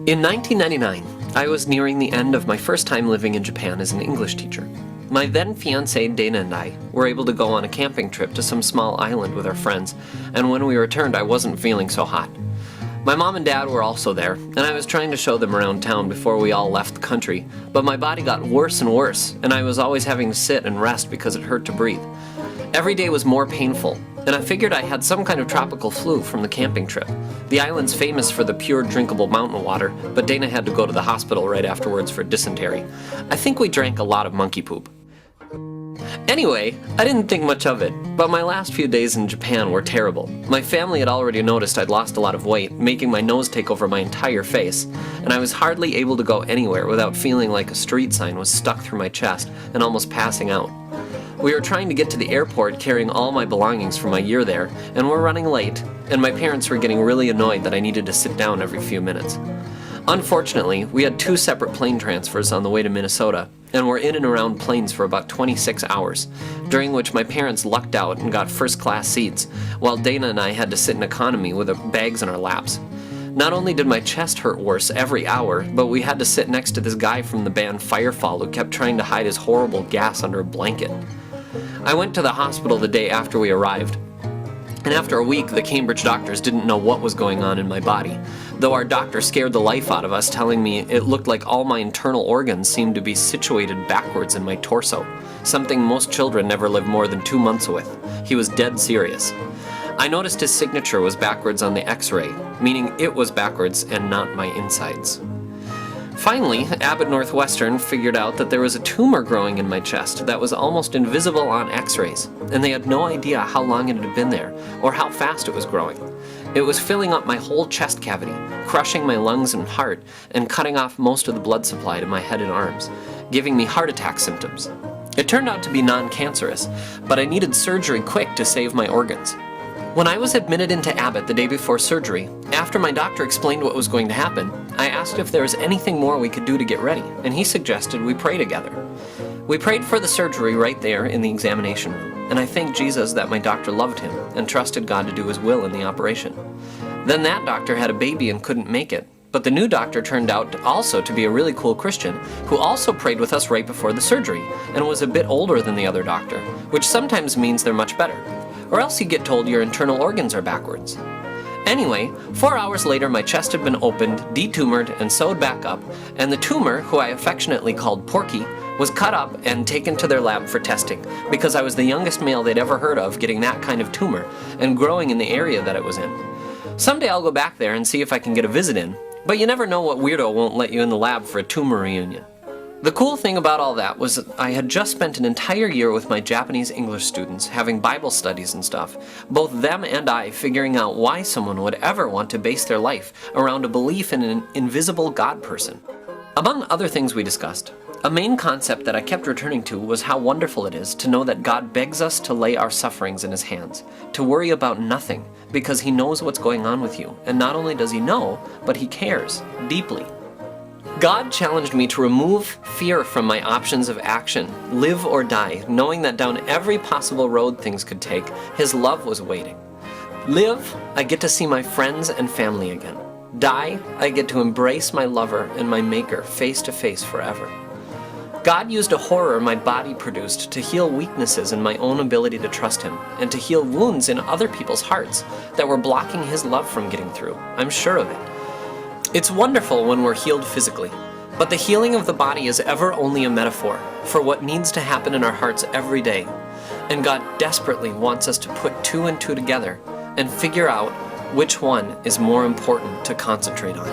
In 1999, I was nearing the end of my first time living in Japan as an English teacher. My then fiancée Dana and I were able to go on a camping trip to some small island with our friends, and when we returned I wasn't feeling so hot. My mom and dad were also there, and I was trying to show them around town before we all left the country, but my body got worse and worse, and I was always having to sit and rest because it hurt to breathe. Every day was more painful, and I figured I had some kind of tropical flu from the camping trip. The island's famous for the pure drinkable mountain water, but Dana had to go to the hospital right afterwards for dysentery. I think we drank a lot of monkey poop. Anyway, I didn't think much of it, but my last few days in Japan were terrible. My family had already noticed I'd lost a lot of weight, making my nose take over my entire face, and I was hardly able to go anywhere without feeling like a street sign was stuck through my chest and almost passing out. We were trying to get to the airport carrying all my belongings from my year there, and we're running late, and my parents were getting really annoyed that I needed to sit down every few minutes. Unfortunately, we had 2 separate plane transfers on the way to Minnesota, and were in and around planes for about 26 hours, during which my parents lucked out and got first-class seats, while Dana and I had to sit in economy with our bags in our laps. Not only did my chest hurt worse every hour, but we had to sit next to this guy from the band Firefall who kept trying to hide his horrible gas under a blanket. I went to the hospital the day after we arrived, and after a week the Cambridge doctors didn't know what was going on in my body, though our doctor scared the life out of us, telling me it looked like all my internal organs seemed to be situated backwards in my torso, something most children never live more than 2 months with. He was dead serious. I noticed his signature was backwards on the x-ray, meaning it was backwards and not my insides. Finally, Abbott Northwestern figured out that there was a tumor growing in my chest that was almost invisible on x-rays, and they had no idea how long it had been there or how fast it was growing. It was filling up my whole chest cavity, crushing my lungs and heart, and cutting off most of the blood supply to my head and arms, giving me heart attack symptoms. It turned out to be non-cancerous, but I needed surgery quick to save my organs. When I was admitted into Abbott the day before surgery, after my doctor explained what was going to happen, I asked if there was anything more we could do to get ready, and he suggested we pray together. We prayed for the surgery right there in the examination room, and I thanked Jesus that my doctor loved him and trusted God to do his will in the operation. Then that doctor had a baby and couldn't make it, but the new doctor turned out also to be a really cool Christian who also prayed with us right before the surgery and was a bit older than the other doctor, which sometimes means they're much better. Or else you get told your internal organs are backwards. Anyway, 4 hours later my chest had been opened, detumored, and sewed back up, and the tumor, who I affectionately called Porky, was cut up and taken to their lab for testing, because I was the youngest male they'd ever heard of getting that kind of tumor, and growing in the area that it was in. Someday I'll go back there and see if I can get a visit in, but you never know what weirdo won't let you in the lab for a tumor reunion. The cool thing about all that was that I had just spent an entire year with my Japanese English students having Bible studies and stuff, both them and I figuring out why someone would ever want to base their life around a belief in an invisible God person. Among other things we discussed, a main concept that I kept returning to was how wonderful it is to know that God begs us to lay our sufferings in his hands, to worry about nothing, because he knows what's going on with you, and not only does he know, but he cares deeply. God challenged me to remove fear from my options of action, live or die, knowing that down every possible road things could take, his love was waiting. Live, I get to see my friends and family again. Die, I get to embrace my lover and my maker face to face forever. God used a horror my body produced to heal weaknesses in my own ability to trust him, and to heal wounds in other people's hearts that were blocking his love from getting through. I'm sure of it. It's wonderful when we're healed physically, but the healing of the body is ever only a metaphor for what needs to happen in our hearts every day. And God desperately wants us to put 2 and 2 together and figure out which one is more important to concentrate on.